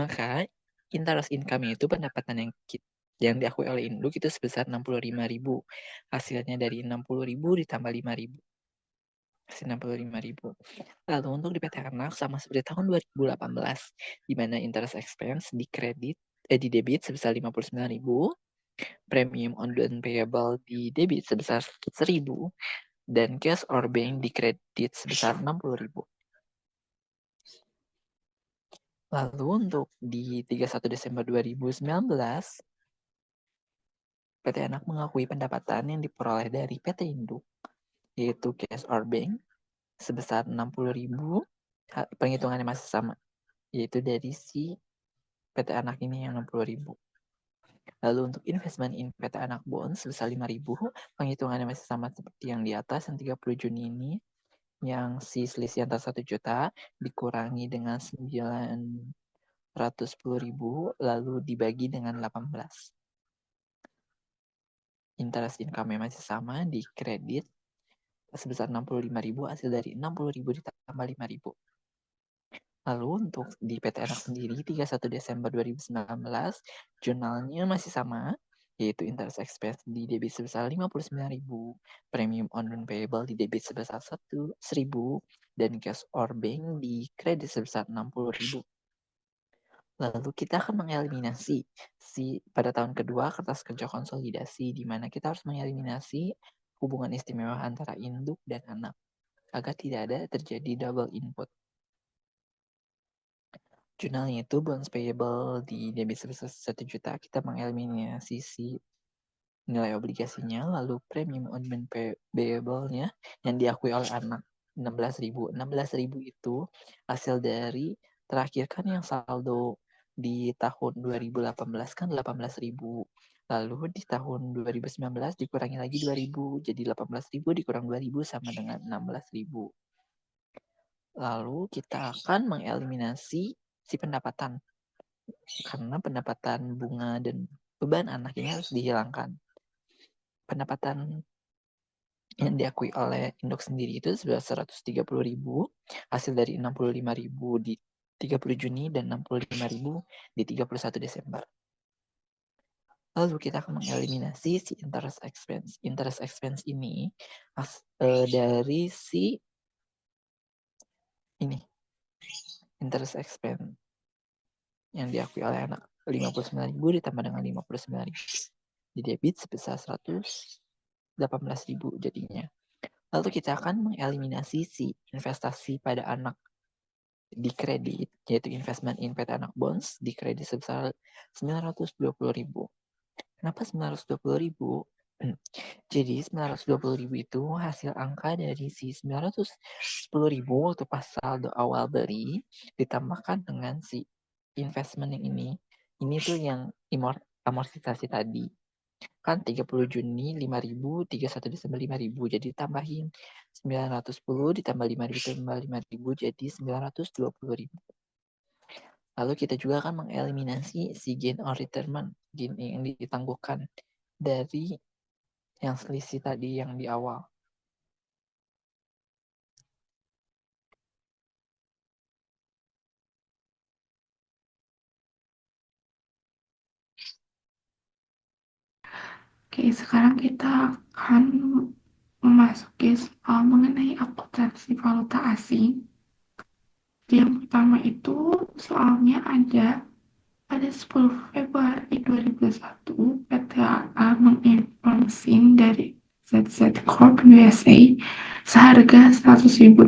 Maka interest income itu pendapatan yang diakui oleh Induk itu sebesar 65.000. Hasilnya dari 60.000 ditambah 5.000. Hasil 65.000. Lalu untuk di PT Anak sama seperti tahun 2018, di mana interest expense di debit sebesar 59.000, premium on loan payable di debit sebesar 1.000, dan cash or bank di kredit sebesar 60.000. Lalu untuk di 31 Desember 2019, PT Anak mengakui pendapatan yang diperoleh dari PT Induk, yaitu cash or bank, sebesar 60.000, penghitungannya masih sama, yaitu dari si PT Anak ini yang 60.000. Lalu untuk investment in PT Anak Bonds sebesar 5.000, penghitungannya masih sama seperti yang di atas, yang 30 Juni ini, yang si selisih antara 1 juta dikurangi dengan 910.000, lalu dibagi dengan 18. Interest income masih sama di kredit sebesar 65.000, hasil dari 60.000 ditambah 5.000. Lalu untuk di PT Anak sendiri 31 Desember 2019 jurnalnya masih sama, yaitu interest expense di debit sebesar 59.000, premium on loan payable di debit sebesar 1.000, dan cash or bank di kredit sebesar 60.000. Lalu kita akan mengeliminasi pada tahun kedua kertas kerja konsolidasi, di mana kita harus mengeliminasi hubungan istimewa antara induk dan anak agar tidak ada terjadi double input. Jurnalnya itu bonds payable di debit sebesar 1 juta, kita mengeliminasi si nilai obligasinya, lalu premium on bond payable-nya yang diakui oleh anak 16.000. 16.000 itu hasil dari terakhir kan yang saldo di tahun 2018 kan 18.000. Lalu di tahun 2019 dikurangi lagi 2.000, jadi 18.000 dikurang 2.000 sama dengan 16.000. Lalu kita akan mengeliminasi si pendapatan, karena pendapatan bunga dan beban anak ini harus dihilangkan. Pendapatan yang diakui oleh induk sendiri itu sebesar 130.000, hasil dari 65.000 di 30 Juni dan 65.000 di 31 Desember. Lalu kita akan mengeliminasi si interest expense. Interest expense ini dari si ini interest expense yang diakui oleh anak 59.000 ditambah dengan 59.000 di debit sebesar 118.000 jadinya. Lalu kita akan mengeliminasi si investasi pada anak di kredit, yaitu investment in PT Anak Bonds di kredit sebesar 920.000. Kenapa 920.000? Jadi 920.000 itu hasil angka dari si 910.000 waktu pas saldo awal beli ditambahkan dengan si investment yang ini. Ini tuh yang amortisasi tadi. Kan 30 Juni 5.000, 31 Desember 5.000, jadi tambahin 910 ditambah 5.000 tambah 5.000 jadi 920.000. Lalu kita juga akan mengeliminasi si gain or retirement, gain yang ditangguhkan dari yang selisih tadi yang di awal. Oke, sekarang kita akan memasuki soal mengenai akuntansi valuta asing. Yang pertama itu soalnya ada pada 10 Februari 2021, PT AA mengimpor mesin dari ZZ Corp USA seharga $100.000.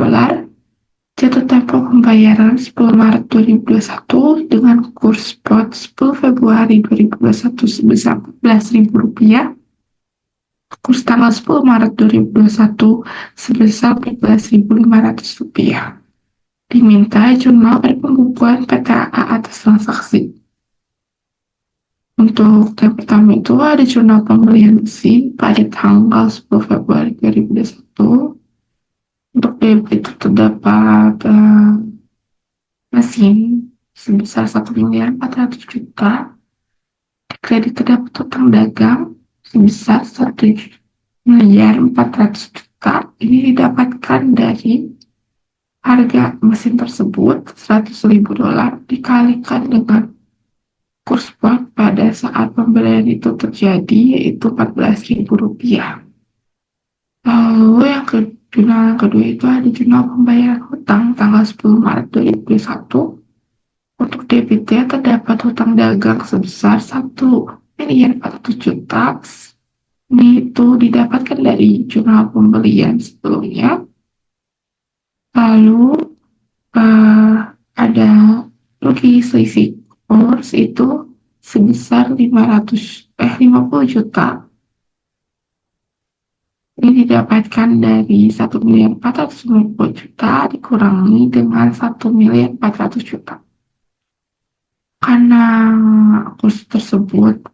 Jatuh tempo pembayaran 10 Maret 2021 dengan kurs spot 10 Februari 2021 sebesar Rp14.000. Kurs tanggal 10 Maret 2021 sebesar Rp14.500. Diminta jurnal pembukuan PTA atas transaksi. Untuk yang pertama itu ada jurnal pembelian mesin pada tanggal 10 Februari 2021. Untuk debit itu terdapat mesin sebesar 1.400.000. Kredit terdapat utang dagang sebesar 1.400.000. Ini didapatkan dari harga mesin tersebut $100.000 dikalikan dengan kurs spot pada saat pembelian itu terjadi, yaitu Rp14.000. Lalu jurnal yang kedua itu ada jurnal pembayaran hutang tanggal 10 Maret 2021. Untuk debitnya terdapat hutang dagang sebesar Rp1.400.000. Ini itu didapatkan dari jurnal pembelian sebelumnya. Lalu ada rugi selisih kurs itu sebesar 50 juta. Ini didapatkan dari 1.450.000 dikurangi dengan 1.400.000. Karena kurs tersebut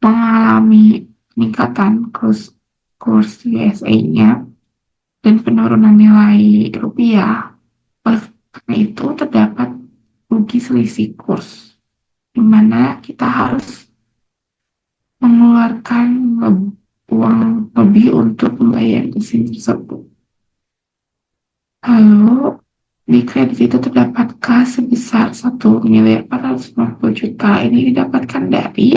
mengalami peningkatan kurs USA-nya dan penurunan nilai rupiah, karena itu terdapat rugi selisih kurs, di mana kita harus mengeluarkan uang lebih untuk membayar mesin tersebut. Lalu di kredit itu terdapat kas sebesar Rp1.450.000. Ini didapatkan dari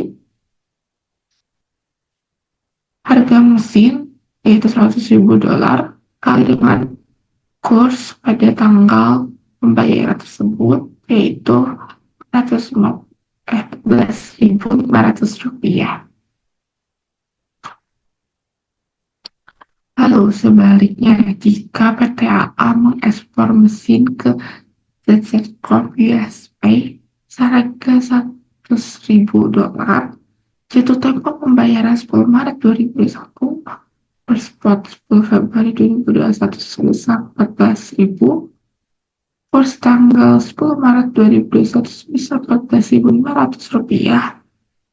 harga mesin, yaitu $100.000 kali dengan kurs pada tanggal pembayaran tersebut, yaitu Rp14.500. Lalu sebaliknya, jika PT AA mengekspor mesin ke ZZ Corp USP seharga $100.000, jatuh tempo pembayaran 10 Maret 2021, per spot 10 Februari 2021 sebesar 14.000, kurs tanggal 10 Maret 2021 sebesar Rp14.500,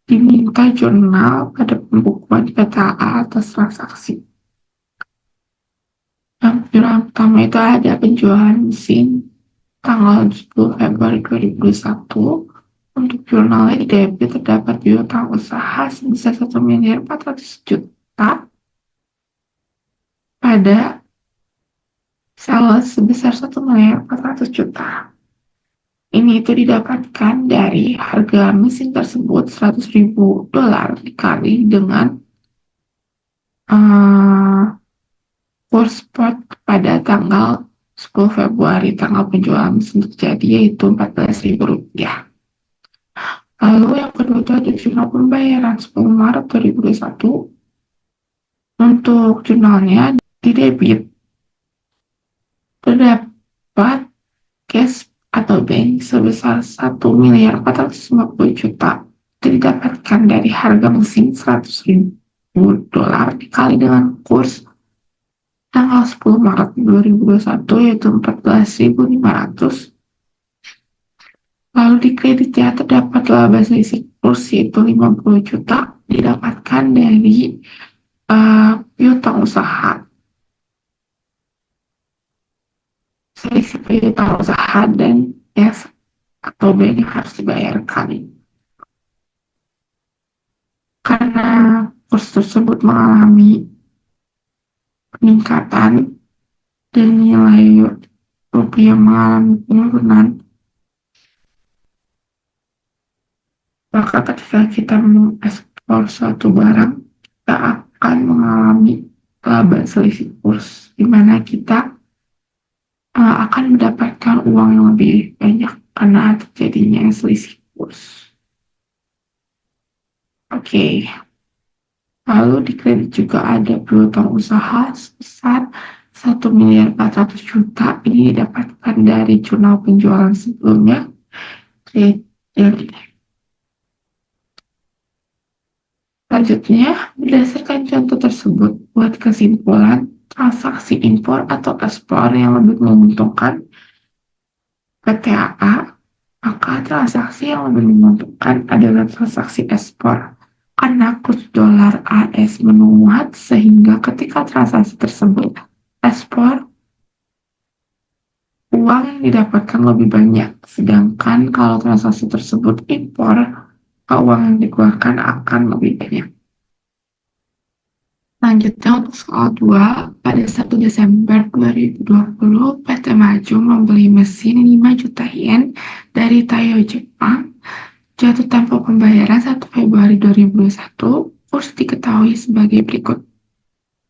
diminta jurnal pada pembukuan PTA atas transaksi. Yang pertama itu ada penjualan mesin tanggal 10 Februari 2021. Untuk jurnal debit terdapat piutang usaha sebesar Rp1.400.000 pada sales sebesar Rp1.400.000. Ini itu didapatkan dari harga mesin tersebut $100.000 dikali dengan kurs spot pada tanggal 10 Februari, tanggal penjualan mesin terjadi, yaitu Rp14.000. Lalu yang kedua itu ada jurnal pembayaran 10 Maret 2021. Untuk jurnalnya di debit terdapat cash atau bank sebesar Rp1.450.000 didapatkan dari harga mesin $100.000 dikali dengan kurs tanggal 10 Maret 2021, yaitu Rp14.500. Lalu di kreditnya terdapat laba selisih kurs, yaitu Rp50 juta didapatkan dari piutang usaha. Selisih piutang usaha dan cash atau bank yang harus dibayarkan. Karena kurs tersebut mengalami peningkatan dan nilai rupiah mengalami penurunan, maka ketika kita mengekspor suatu barang, kita akan mengalami laba selisih kurs, di mana kita akan mendapatkan uang yang lebih banyak karena terjadinya selisih kurs. Oke. Lalu di kredit juga ada piutang usaha sebesar Rp1.400.000. Ini didapatkan dari jurnal penjualan sebelumnya. Selanjutnya, berdasarkan contoh tersebut, buat kesimpulan transaksi impor atau ekspor yang lebih menguntungkan PTAA, maka transaksi yang lebih menguntungkan adalah transaksi ekspor. Karena kurs dolar AS menguat sehingga ketika transaksi tersebut ekspor, uang yang didapatkan lebih banyak. Sedangkan kalau transaksi tersebut impor, uang yang dikeluarkan akan lebih banyak. Selanjutnya untuk soal 2, pada 1 Desember 2020, PT Maju membeli mesin 5 juta yen dari Taiyo, Jepang. Jatuh tempo pembayaran 1 Februari 2021, kurs diketahui sebagai berikut.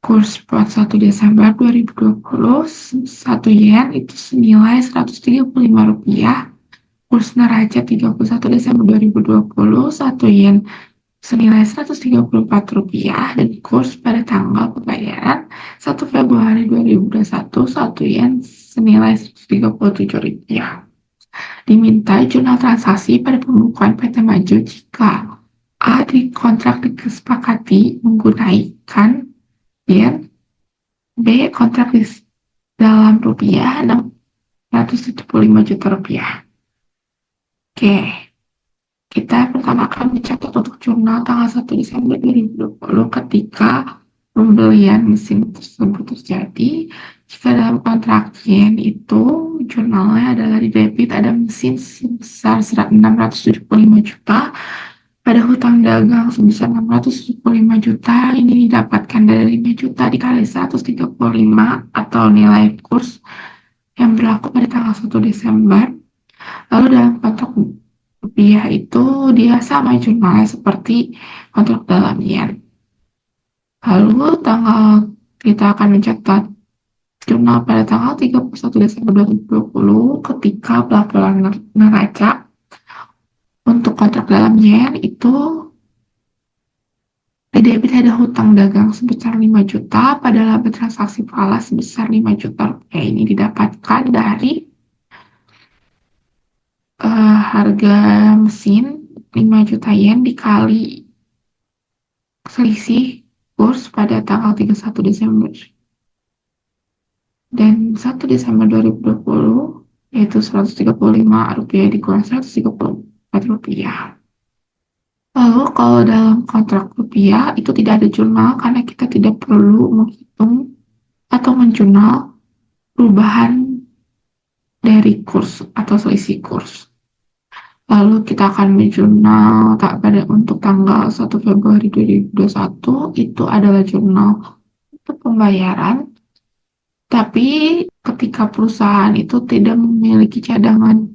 Kurs spot 1 Desember 2020, 1 yen itu senilai Rp135. Kurs neraca 31 Desember 2020, 1 yen senilai Rp134, dan kurs pada tanggal pembayaran 1 Februari 2021, 1 yen senilai Rp137. Diminta jurnal transaksi pada pembukuan PT Maju jika A. di kontrak disepakati menggunakan yen, B. kontrak dalam rupiah Rp675 juta. Oke, kita pertama akan mencatat untuk jurnal tanggal 1 Desember 2020 ketika pembelian mesin tersebut terjadi. Jika dalam kontrak yen itu jurnalnya adalah di debit ada mesin sebesar Rp675 juta, pada hutang dagang sebesar Rp675 juta, ini didapatkan dari 5 juta dikali 135 atau nilai kurs yang berlaku pada tanggal 1 Desember. Lalu dalam kontrak rupiah itu dia sama jurnalnya seperti kontrak dalam yen. Lalu kita akan mencatat jurnal pada tanggal 31 Desember 2020 ketika pelaporan neraca untuk kontrak dalam yen itu di debit ada hutang dagang sebesar 5 juta pada laba transaksi falas sebesar 5 juta rupiah. Ini didapatkan dari harga mesin 5 juta yen dikali selisih kurs pada tanggal 31 Desember dan 1 Desember 2020 yaitu Rp135 dikurang Rp134. Lalu kalau dalam kontrak rupiah itu tidak ada jurnal karena kita tidak perlu menghitung atau menjurnal perubahan dari kurs atau selisih kurs. Lalu kita akan menjurnal pada untuk tanggal 1 Februari 2021 itu adalah jurnal untuk pembayaran. Tapi ketika perusahaan itu tidak memiliki cadangan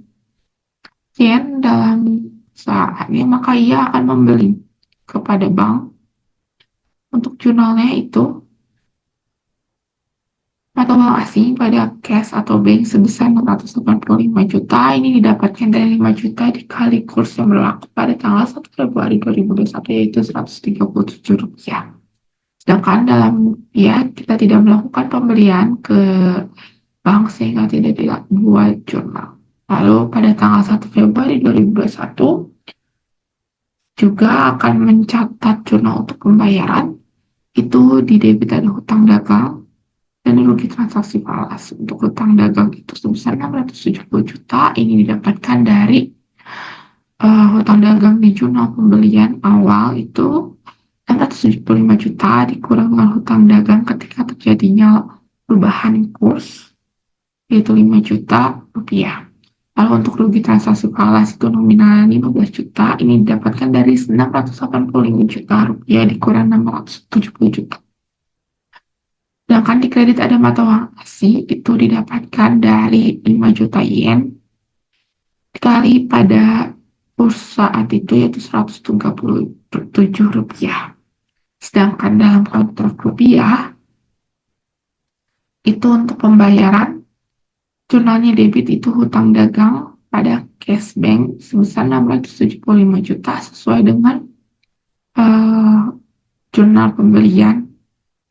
yen dalam saatnya, maka ia akan membeli kepada bank untuk jurnalnya itu atau bank asing pada cash atau bank sebesar 685 juta. Ini didapatkan dari 5 juta dikali kurs yang berlaku pada tanggal 1 Februari 2021 yaitu Rp137. Sedangkan dalam rupiah kita tidak melakukan pembelian ke bank sehingga tidak dibuat jurnal. Lalu pada tanggal 1 Februari 2021 juga akan mencatat jurnal untuk pembayaran. Itu di debit ada hutang dagang dan rugi transaksi falas. Untuk hutang dagang itu sebesar 670 juta. Ini didapatkan dari hutang dagang di jurnal pembelian awal itu 675 juta dikurang dengan hutang dagang ketika terjadinya perubahan kurs yaitu 5 juta rupiah. Lalu untuk rugi transaksi falas itu nominal 15 juta, ini didapatkan dari 685 juta rupiah dikurang 670 juta. Sedangkan di kredit ada mata uang asing itu didapatkan dari 5 juta yen dikali pada kurs saat itu yaitu Rp137. Sedangkan dalam kontrak rupiah itu untuk pembayaran jurnalnya debit itu hutang dagang pada cash bank sebesar 675 juta sesuai dengan jurnal pembelian,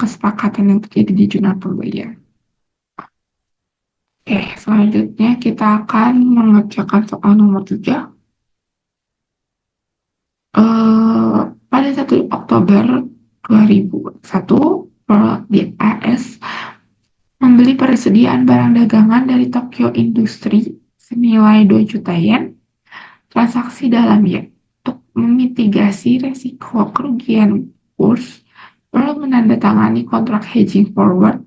kesepakatan yang terjadi di jurnal pembelian. Oke, selanjutnya kita akan mengerjakan soal nomor 3. Pada 1 Oktober 2001, di AS membeli persediaan barang dagangan dari Tokyo Industri senilai 2 juta yen, transaksi dalam yen. Untuk memitigasi resiko kerugian kurs, perlu menandatangani kontrak hedging forward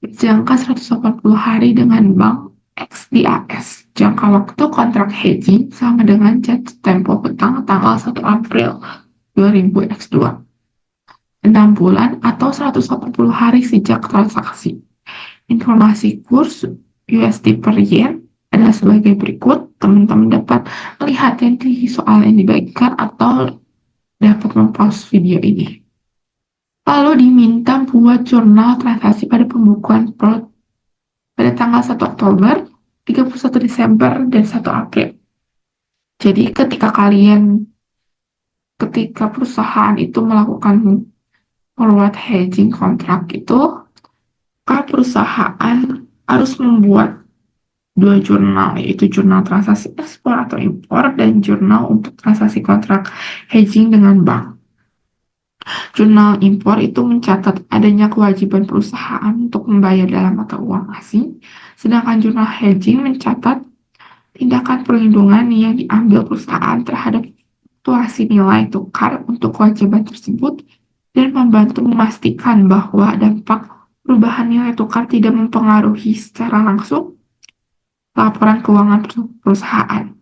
berjangka 180 hari dengan bank XDAS. Jangka waktu kontrak hedging sama dengan jatuh tempo hutang tanggal 1 April 2000 X2. 6 bulan atau 180 hari sejak transaksi. Informasi kurs USD per yen adalah sebagai berikut. Teman-teman dapat melihat yang di soal yang dibagikan atau dapat mempause video ini. Lalu diminta buat jurnal transaksi pada pembukuan pada tanggal 1 Oktober, 31 Desember, dan 1 April. Jadi ketika perusahaan itu melakukan forward hedging kontrak itu, maka perusahaan harus membuat 2 jurnal, yaitu jurnal transaksi ekspor atau impor dan jurnal untuk transaksi kontrak hedging dengan bank. Jurnal impor itu mencatat adanya kewajiban perusahaan untuk membayar dalam mata uang asing, sedangkan jurnal hedging mencatat tindakan perlindungan yang diambil perusahaan terhadap fluktuasi nilai tukar untuk kewajiban tersebut dan membantu memastikan bahwa dampak perubahan nilai tukar tidak mempengaruhi secara langsung laporan keuangan perusahaan.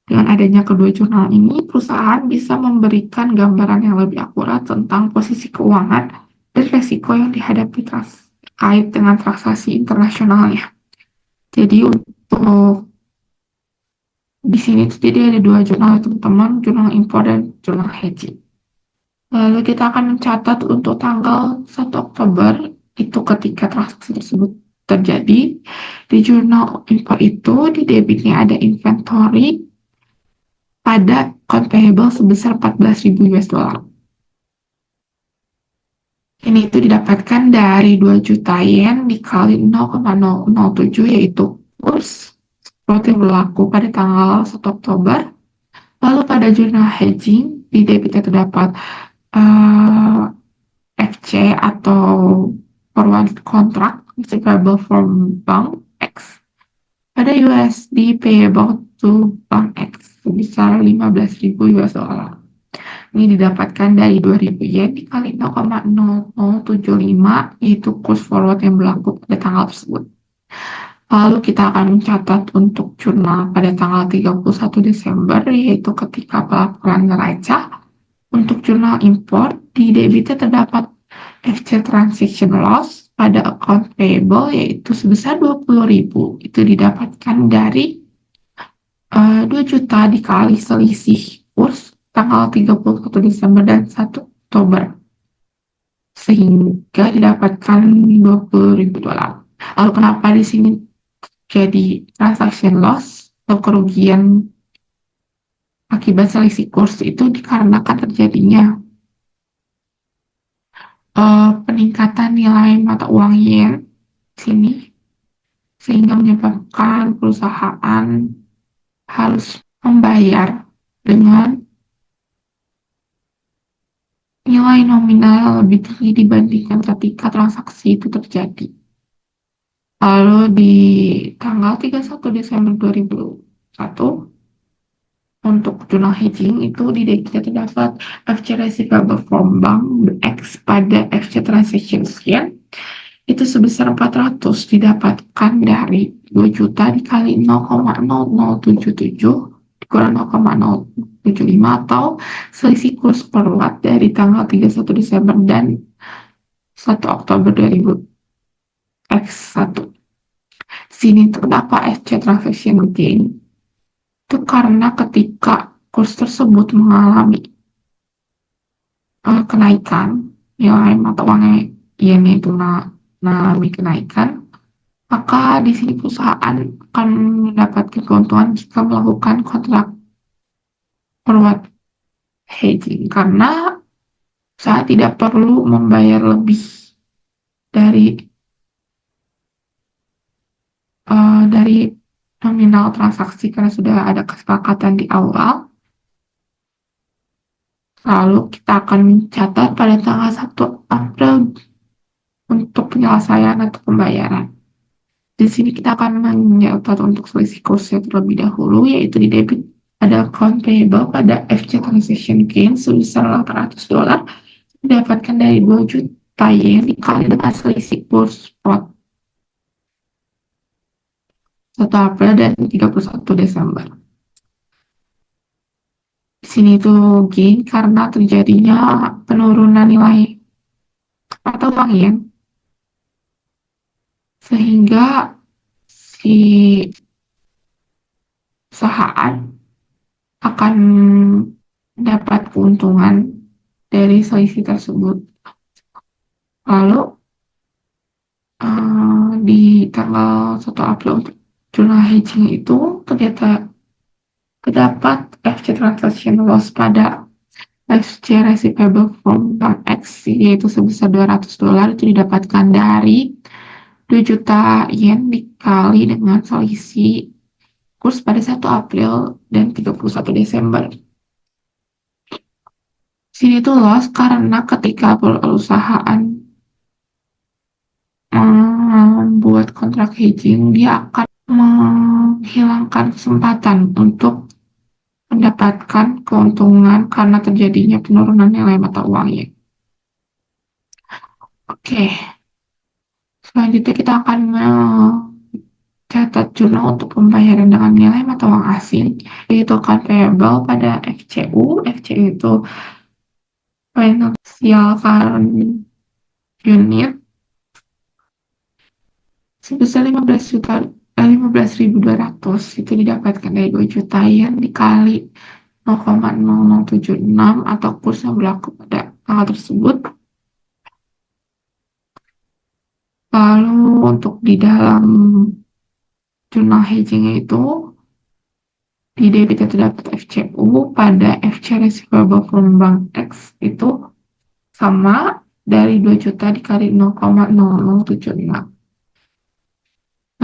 Dengan adanya kedua jurnal ini, perusahaan bisa memberikan gambaran yang lebih akurat tentang posisi keuangan dan resiko yang dihadapi terkait dengan transaksi internasionalnya. Jadi untuk di sini jadi ada 2 jurnal teman-teman, jurnal impor dan jurnal hedging. Lalu kita akan mencatat untuk tanggal 1 Oktober itu ketika transaksi tersebut terjadi. Di jurnal impor itu di debitnya ada inventory pada account payable sebesar 14.000 US dollar. Ini itu didapatkan dari 2 juta yen dikali 0,007 yaitu kurs yang berlaku pada tanggal 1 Oktober. Lalu pada jurnal hedging, di debitnya terdapat FC atau forward contract receivable from Bank X pada USD payable to Bank X sebesar 15.000 US dollar. Ini didapatkan dari 2.000 yen dikali 0,0075, yaitu kurs forward yang berlaku pada tanggal tersebut. Lalu kita akan mencatat untuk jurnal pada tanggal 31 Desember, yaitu ketika pelaporan neraca. Untuk jurnal import, di debitnya terdapat FC transaction loss pada account payable, yaitu sebesar 20.000. Itu didapatkan dari 2 juta dikali selisih kurs tanggal 31 Desember dan 1 Oktober, sehingga didapatkan 20.000 dolar. Lalu kenapa di sini jadi transaction loss atau kerugian akibat selisih kurs? Itu dikarenakan terjadinya peningkatan nilai mata uang yen di sini, sehingga menyebabkan perusahaan harus membayar dengan nilai nominal yang lebih tinggi dibandingkan ketika transaksi itu terjadi. Lalu di tanggal 31 Desember 2001, untuk jurnal hedging itu di debitnya terdapat FC receivable from Bank X pada FC transaction sekian, itu sebesar 400 didapatkan dari 2 juta dikali 0,0077 dikurang 0,075 atau selisih kurs forward dari tanggal 31 Desember dan 1 Oktober 2000 X1. Sini terdapat FC transaction gain. Itu karena ketika kurs tersebut mengalami kenaikan, nilai mata uangnya yen itu mengalami kenaikan, maka di sini perusahaan akan mendapatkan keuntungan jika melakukan kontrak forward hedging, karena usaha tidak perlu membayar lebih dari nominal transaksi karena sudah ada kesepakatan di awal. Lalu kita akan mencatat pada tanggal 1 April untuk penyelesaian atau pembayaran. Di sini kita akan mencatat untuk selisih kursnya terlebih dahulu, yaitu di debit ada account payable pada FC transaction gain sebesar 800 dolar didapatkan dari 2 juta yen dikali dengan selisih kurs spot 1 April dan 31 Desember. Di sini tuh gain karena terjadinya penurunan nilai mata uang yen, sehingga si perusahaan akan dapat keuntungan dari selisih tersebut. Lalu di tanggal 1 April untuk jurnal hedging itu ternyata terdapat FC transaction loss pada FC receivable from Bank X, yaitu sebesar 200 dolar, itu didapatkan dari 2 juta yen dikali dengan selisih kurs pada 1 April dan 31 Desember. Sini tuh loss karena ketika perusahaan membuat kontrak hedging, dia akan menghilangkan kesempatan untuk mendapatkan keuntungan karena terjadinya penurunan nilai mata uangnya. Oke, selanjutnya kita akan mencatat jurnal untuk pembayaran dengan nilai mata uang asing, yaitu account payable pada FCU. FCU itu Financial Current Unit sebesar 15.200, itu didapatkan dari 2 juta yen dikali 0,0076 atau kurs yang berlaku pada tanggal tersebut. Lalu untuk di dalam jurnal hedging itu di debitnya terdapat FCU pada FC receivable from Bank X itu sama dari 2 juta dikali 0,0076.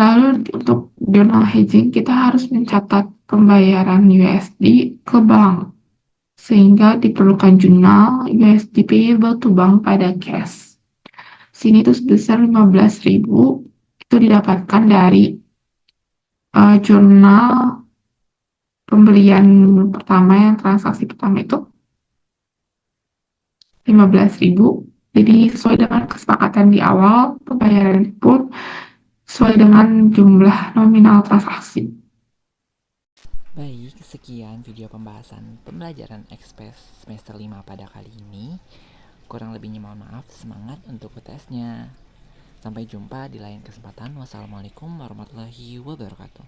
Lalu untuk journal hedging kita harus mencatat pembayaran USD ke bank, sehingga diperlukan jurnal USD payable to bank pada cash. Sini itu sebesar 15.000, itu didapatkan dari jurnal pembelian pertama, yang transaksi pertama itu 15.000. Jadi sesuai dengan kesepakatan di awal, pembayaran pun sesuai dengan jumlah nominal transaksi. Baik, sekian video pembahasan pembelajaran Express semester 5 pada kali ini. Kurang lebihnya mohon maaf, semangat untuk UTS-nya. Sampai jumpa di lain kesempatan. Wassalamualaikum warahmatullahi wabarakatuh.